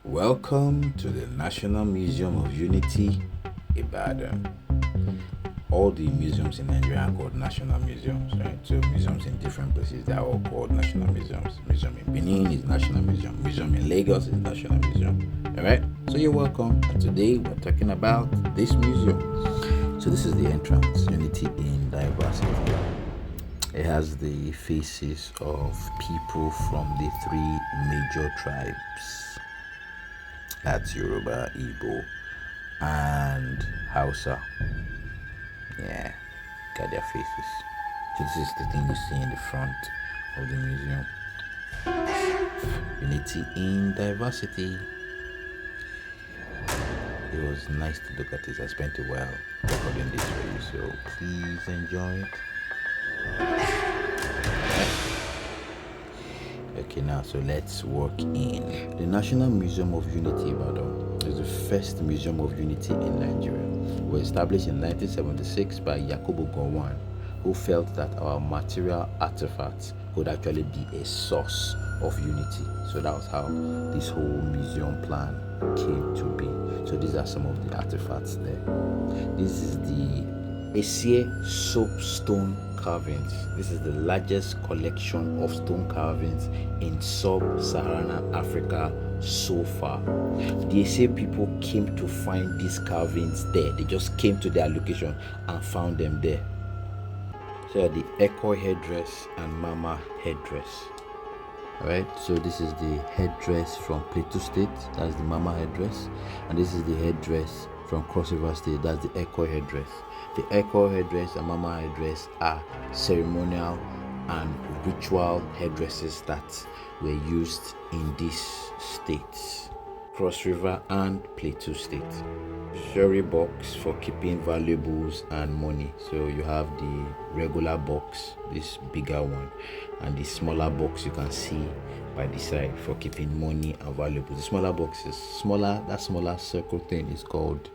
Welcome to the National Museum of Unity, Ibadan. All the museums in Nigeria are called national museums, right? So museums in different places, they are all called national museums. Museum in Benin is National Museum. Museum in Lagos is National Museum. Alright? So you're welcome. And today we're talking about this museum. So this is the entrance, Unity in Diversity. It has the faces of people from the three major tribes. That's Yoruba, Igbo, and Hausa. Yeah, got their faces. So this is the thing you see in the front of the museum. Unity in diversity. It was nice to look at it. I spent a while recording this for you, so please enjoy it. Okay, now so let's walk in. The National Museum of Unity Ibadan is the first museum of unity in Nigeria. It was established in 1976 by Yakubu Gowon, who felt that our material artifacts could actually be a source of unity. So that was how this whole museum plan came to be. So these are some of the artifacts there. This is the Esie soapstone carvings. This is the largest collection of stone carvings in sub-Saharan Africa so far. The Esie people came to find these carvings there. They just came to their location and found them there. So the Ekoi headdress and Mama headdress. Alright, so this is the headdress from Plateau State, that's the Mama headdress, and this is the headdress from Cross River State, that's the Ekoi headdress. The Ekoi headdress and Mama headdress are ceremonial and ritual headdresses that were used in these states, Cross River and Plateau State. Treasury box for keeping valuables and money. So you have the regular box, this bigger one, and the smaller box you can see by the side for keeping money and valuables. The smaller box is smaller. That smaller circle thing is called,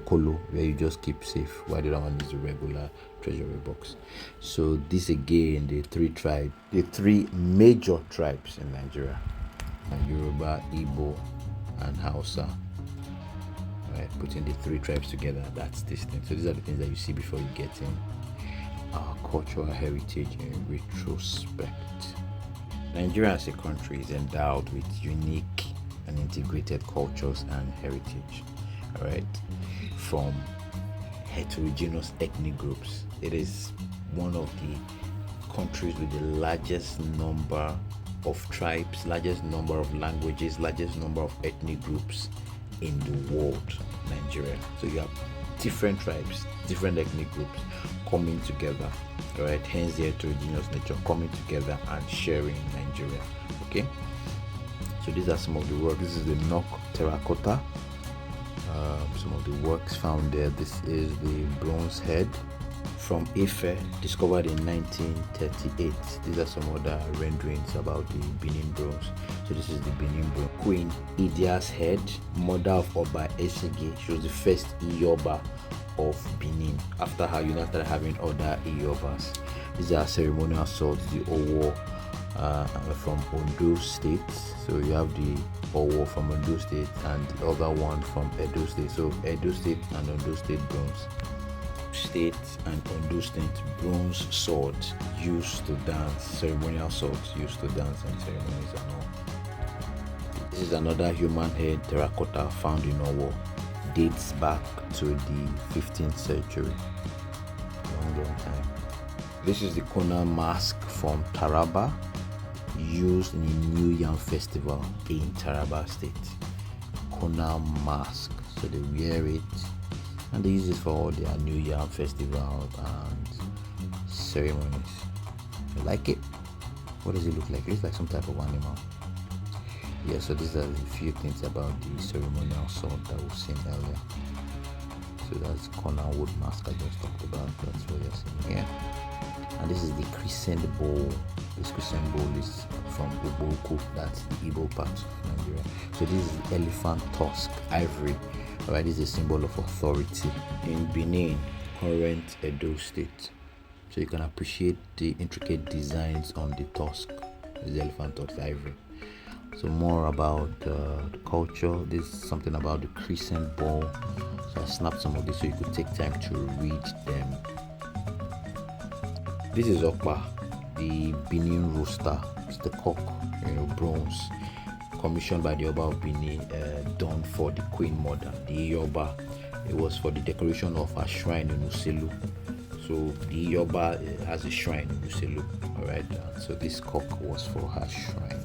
kolo, where you just keep safe. While the other one is the regular treasury box. So this again, the three major tribes in Nigeria: Yoruba, Igbo, and Hausa. Right, putting the three tribes together, that's this thing. So these are the things that you see before you get in. Our cultural heritage in retrospect. Nigeria as a country is endowed with unique and integrated cultures and heritage. Alright, from heterogeneous ethnic groups. It is one of the countries with the largest number of tribes, largest number of languages, largest number of ethnic groups in the world, Nigeria. So you have different tribes, different ethnic groups coming together, right? Hence the heterogeneous nature, coming together and sharing Nigeria. Okay, so these are some of the work. This is the Nok terracotta. Some of the works found there. This is the bronze head from Ife, discovered in 1938. These are some other renderings about the Benin bronze. So this is the Benin bronze. Queen Idia's head, mother of Oba Esige. She was the first Iyoba of Benin. After her, you started having other Iyobas. These are ceremonial swords, the Owo from Ondo State. So you have the Owo from Ondo State and the other one from Edo State. So Edo State and Ondo State bronze. State and Ondo State bronze swords used to dance, ceremonial swords used to dance in ceremonies and all. This is another human head terracotta found in Owo. Dates back to the 15th century. Long time. This is the Kona mask from Taraba, used in a New Yam festival in Taraba State. Kona mask. So they wear it and they use it for all their New Yam festival and ceremonies. I like it. What does it look like? It looks like some type of animal. Yeah, so these are a few things about the ceremonial sword that we've seen earlier. So that's Kona wood mask I just talked about. That's what you're seeing here. And this is the crescent bowl. This crescent bowl is from Uboku, that's the Igbo part of Nigeria. So this is elephant tusk, ivory. Alright, this is a symbol of authority in Benin, current Edo State. So you can appreciate the intricate designs on the tusk. This is the elephant tusk, ivory. So more about the culture. This is something about the crescent ball. So I snapped some of this so you could take time to read them. This is Okpa, the Benin rooster. It's the cock, bronze, commissioned by the Oba of Benin, done for the Queen Mother, the Yoba. It was for the decoration of her shrine in Uselu. So the Yoba has a shrine in Uselu. Alright, so this cock was for her shrine.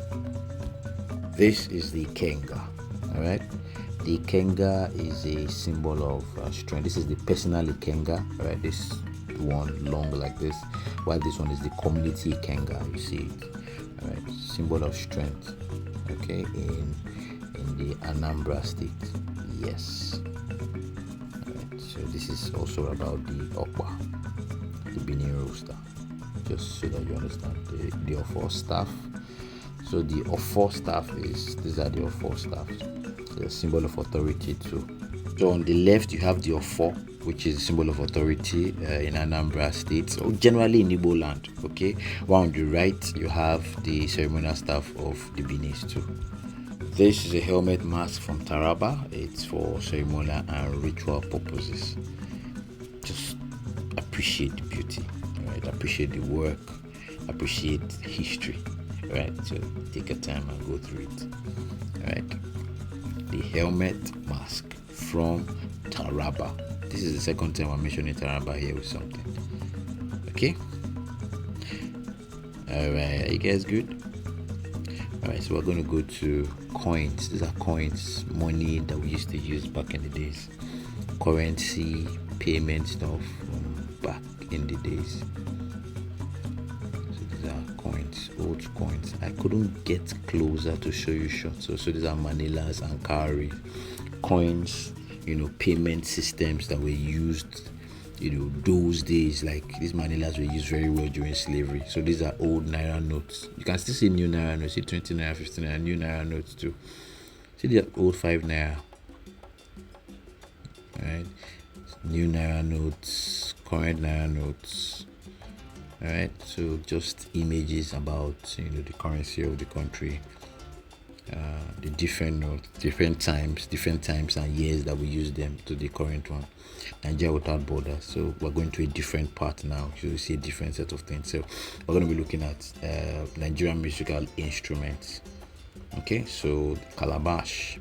This is the Kenga. Alright, the Kenga is a symbol of strength. This is the personal Kenga. Alright, this one long like this, while this one is the community Kenga. You see it. Alright, symbol of strength. Okay, in the Anambra State. Yes. Alright, so this is also about the Okpa, the Benin rooster, just so that you understand the Ofo staff. So the Ofo staff these are the Ofo staffs. They're a symbol of authority too. So on the left you have the Ofo, which is a symbol of authority in Anambra State, so generally in Igbo land. Okay, while on the right you have the ceremonial staff of the Benin too. This is a helmet mask from Taraba. It's for ceremonial and ritual purposes. Just appreciate the beauty, right? Appreciate the work, appreciate history, right? So take your time and go through it, right? The helmet mask from Taraba. This is the second time I'm mentioning Taraba here with something. Okay. Alright, are you guys good? Alright, so we're going to go to coins. These are coins, money that we used to use back in the days. Currency, payment stuff from back in the days. So these are coins, old coins. I couldn't get closer to show you shots. So these are manilas and cowries. Coins, payment systems that were used, those days. Like these manilas were used very well during slavery. So these are old naira notes. You can still see new naira notes. See 20 naira, 15 naira, new naira notes too. See the old 5 naira. Alright, new naira notes, current naira notes. Alright, so just images about the currency of the country. The different notes, different times and years that we use them to the current one. Nigeria without borders. So we're going to a different part now. So you see a different set of things. So we're going to be looking at Nigerian musical instruments. Okay, so calabash,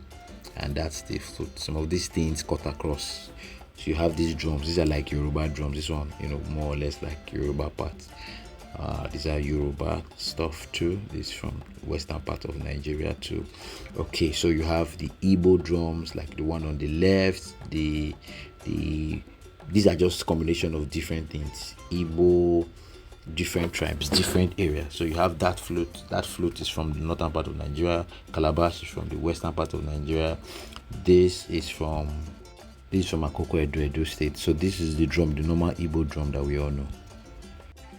and that's the flute. Some of these things cut across. So you have these drums. These are like Yoruba drums. This one, more or less like Yoruba parts. These are Yoruba stuff too. This is from western part of Nigeria too. Okay, so you have the Igbo drums, like the one on the left. These are just combination of different things. Igbo, different tribes, different areas. So you have that flute. That flute is from the northern part of Nigeria. Calabash is from the western part of Nigeria. This is from Akoko Edo State. So this is the drum, the normal Igbo drum that we all know.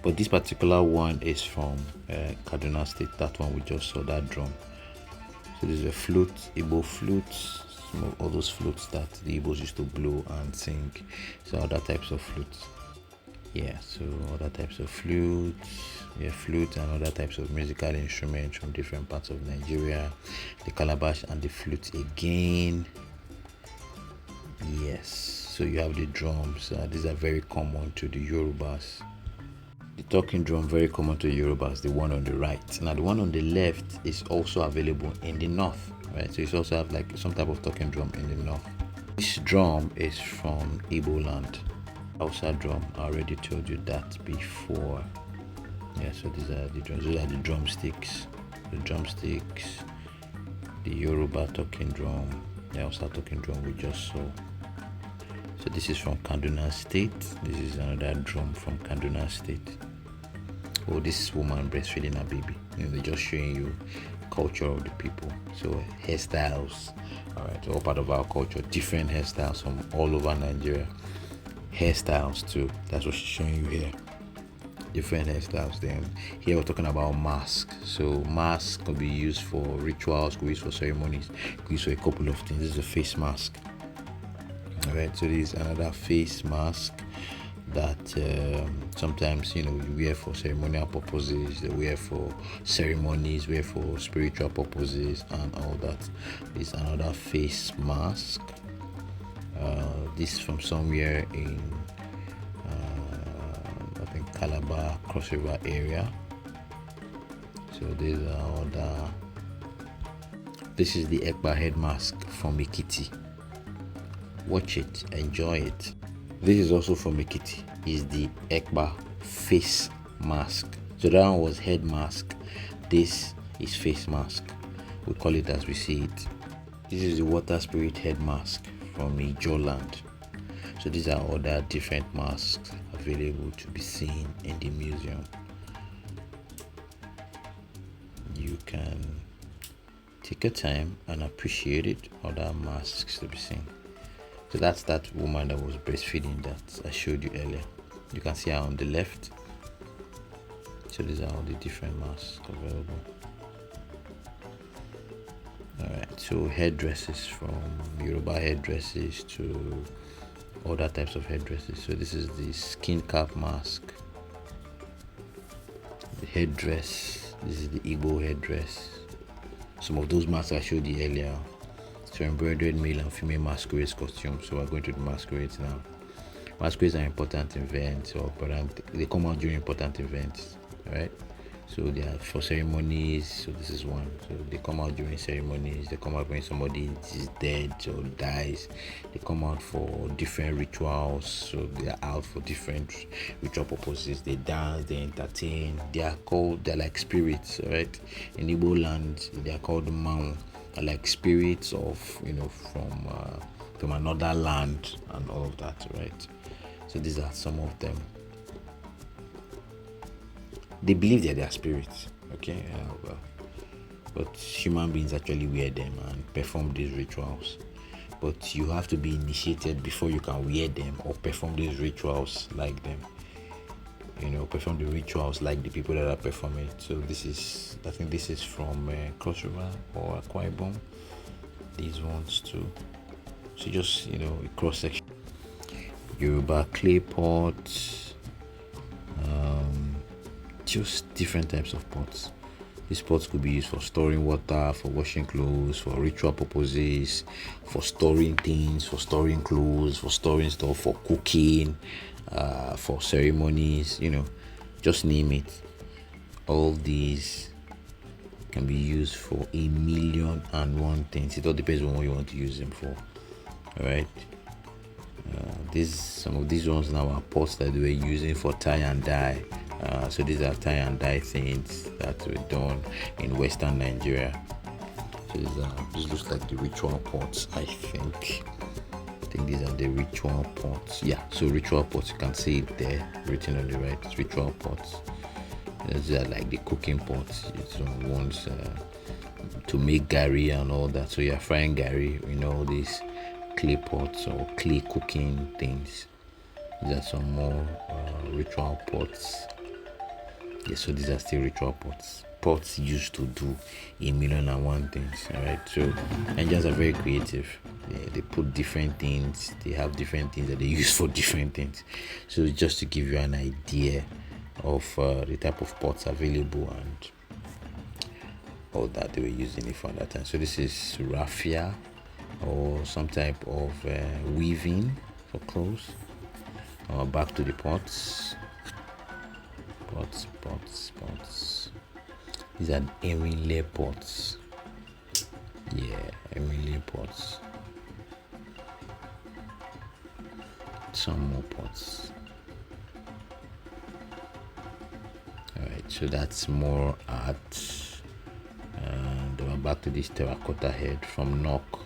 But this particular one is from Kaduna State. That one we just saw, that drum. So this is a flute, Igbo flutes, some of all those flutes that the Igbos used to blow and sing. So other types of flutes. Yeah, so other types of flutes. Yeah, flute and other types of musical instruments from different parts of Nigeria. The calabash and the flute again. Yes, so you have the drums. These are very common to the Yorubas. The talking drum, very common to Yorubas, the one on the right. Now the one on the left is also available in the north, right? So you also have like some type of talking drum in the north. This drum is from Igbo land. Hausa drum, I already told you that before. Yeah, so these are the drums. These are the drumsticks. The drumsticks, the Yoruba talking drum, the Hausa talking drum we just saw. So this is from Kaduna State. This is another drum from Kaduna State. Oh, this woman breastfeeding her baby. They're just showing you culture of the people. So hairstyles, all right, all part of our culture. Different hairstyles from all over Nigeria. Hairstyles too. That's what she's showing you here. Different hairstyles. Then here we're talking about masks. So masks could be used for rituals, could be used for ceremonies, could be used for a couple of things. This is a face mask. Alright, so this is another face mask. that sometimes you wear for ceremonial purposes, they wear for ceremonies, wear for spiritual purposes, and all that. Is another face mask. This from somewhere in I think Calabar, Cross River area. So these are other. This is the Ekpa head mask from Ekiti. Watch it, enjoy it. This is also from Ekiti. Is the Ekpa face mask. So that one was head mask. This is face mask. We call it as we see it. This is the water spirit head mask from Ijoland. So these are other different masks available to be seen in the museum. You can take your time and appreciate it. Other masks to be seen. So that's that woman that was breastfeeding that I showed you earlier. You can see her on the left. So these are all the different masks available. Alright, so headdresses, from Yoruba headdresses to other types of headdresses. So this is the skin cap mask, the headdress. This is the Igbo headdress. Some of those masks I showed you earlier. So embroidered male and female masquerades costumes. So we're going to the masquerades now. Masquerades are important events, they come out during important events, right? So they are for ceremonies. So this is one. So they come out during ceremonies. They come out when somebody is dead or dies. They come out for different rituals. So they are out for different ritual purposes. They dance, they entertain. They're like spirits, right? In Igbo land, they are called Mau. Like spirits of from another land and all of that, right? So these are some of them. They believe that they are spirits, okay? But human beings actually wear them and perform these rituals. But you have to be initiated before you can wear them or perform these rituals like them. Perform the rituals like the people that are performing it. So I think this is from Cross River or Akwa Ibom. These ones too. So just a cross section. Yoruba clay pots. Just different types of pots. These pots could be used for storing water, for washing clothes, for ritual purposes, for storing things, for storing clothes, for storing stuff, for cooking, for ceremonies, just name it. All these can be used for 1,000,001 things. It all depends on what you want to use them for. All right. Some of these ones now are pots that they were using for tie and dye. So these are tie and dye things that were done in Western Nigeria. So this looks like the ritual pots. I think these are the ritual pots. Yeah, so ritual pots, you can see it there written on the right. It's ritual pots. These are like the cooking pots. It's ones to make gari and all that. So you're frying gari, all these clay pots or clay cooking things. These are some more ritual pots. Yeah, so these are still ritual pots. Pots used to do 1,000,001 things. Alright, so Nigerians are very creative. They put different things. They have different things that they use for different things. So just to give you an idea of the type of pots available and all that they were using it for that time. So this is raffia or some type of weaving for clothes. Back to the pots. Pots. These are Erinle pots. Yeah, Erinle pots. Some more pots. Alright, so that's more art. And we're back to this terracotta head from Nok.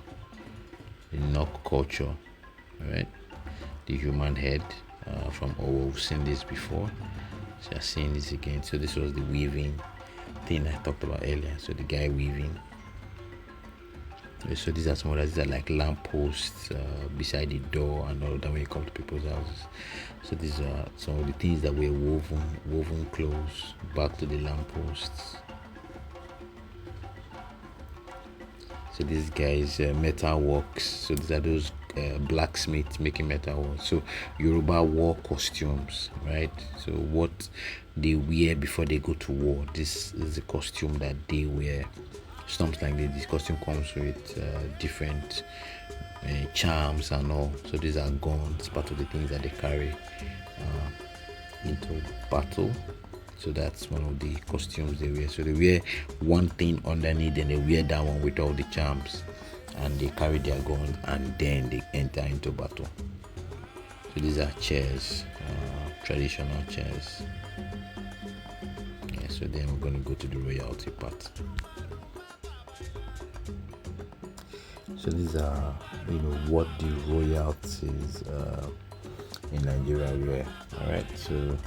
The Nok culture. Alright, the human head from we've seen this before. So you're seeing this again. So this was the weaving thing I talked about earlier. So the guy weaving. So these are some others. These are like lampposts beside the door and all that when you come to people's houses. So these are some of the things that were woven clothes. Back to the lampposts. So these guys metal works. So these are those blacksmiths making metal works. So Yoruba war costumes, right? So what they wear before they go to war. This is the costume that they wear. Something like this. This costume comes with different charms and all. So these are guns, part of the things that they carry into battle. So that's one of the costumes they wear. So they wear one thing underneath, and they wear that one with all the charms, and they carry their guns, and then they enter into battle. So these are chairs, traditional chairs. Yeah, so then we're going to go to the royalty part. So these are, what the royalties in Nigeria wear. All right, so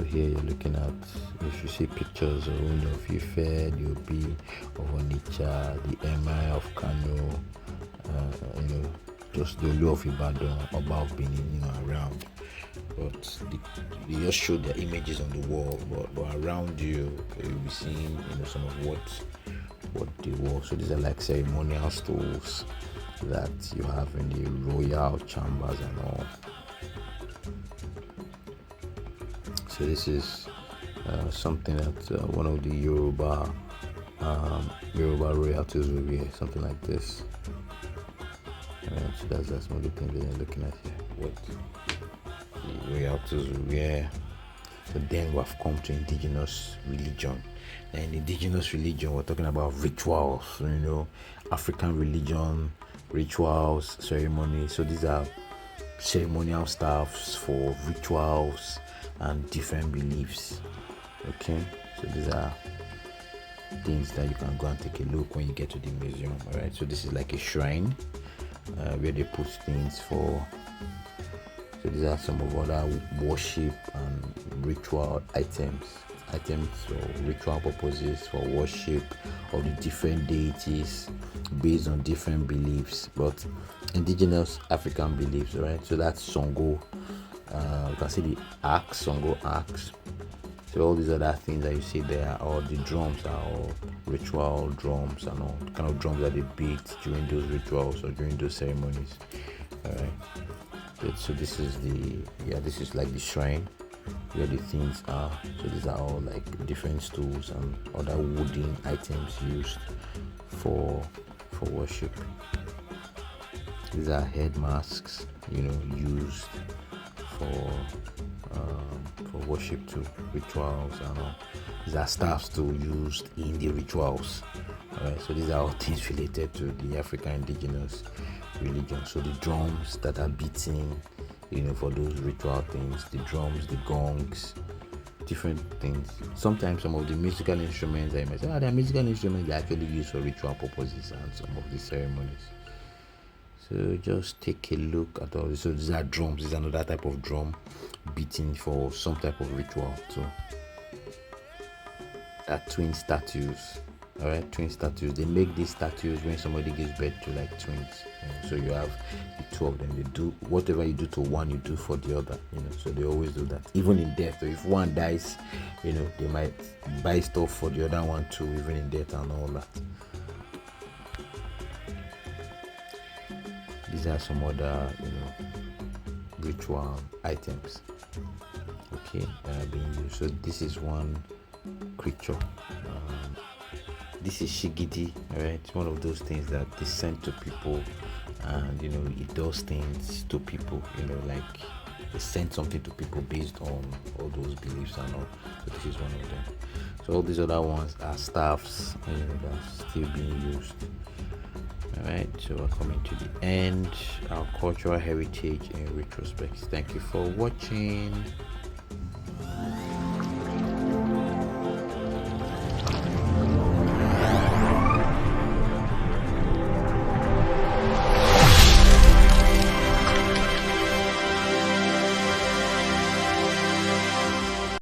here you're looking at, if you see pictures of Ife, the Obi of Onitsha, the Emir of Kano, just the Olu of Ibadan, Oba of Benin, around. But they just show their images on the wall, but around you'll be seeing, some of what they wore. So these are like ceremonial stools that you have in the royal chambers and all. So this is something that one of the Yoruba royalties will wear, something like this. So that's one of the things that you're looking at here. What the royalties will wear. So then we have come to indigenous religion. And in indigenous religion, we're talking about rituals, African religion, rituals, ceremonies. So these are ceremonial staffs for rituals and different beliefs. Okay, so these are things that you can go and take a look when you get to the museum. All right, so this is like a shrine where they put things for. So these are some of other worship and ritual items for ritual purposes, for worship of the different deities based on different beliefs, but indigenous African beliefs, right? So that's Songo. You can see the axe, Songo axe. So all these other things that you see there, all the drums are all ritual drums and all kind of drums that they beat during those rituals or during those ceremonies. All right. So this is like the shrine where the things are. So these are all like different stools and other wooden items used for worship. These are head masks, used for worship too, rituals and all. These are staffs too used in the rituals. Alright, so these are all things related to the African indigenous religion. So the drums that are beating, for those ritual things, the drums, the gongs, different things. Sometimes some of the musical instruments that you might say, they are musical instruments that are actually used for ritual purposes and some of the ceremonies. So just take a look at all this. So these are drums. This is another type of drum beating for some type of ritual too. Twin statues. Alright, twin statues. They make these statues when somebody gives birth to like twins. So you have the two of them. They do whatever you do to one, you do for the other. So they always do that. Even in death. So if one dies, they might buy stuff for the other one too, even in death and all that. These are some other, ritual items, okay, that are being used. So this is one creature. This is Shigidi, right? It's one of those things that they send to people, and it does things to people. Like they send something to people based on all those beliefs and all. So this is one of them. So all these other ones are staffs, that's still being used. Alright, so we're coming to the end. Our cultural heritage in retrospect. Thank you for watching.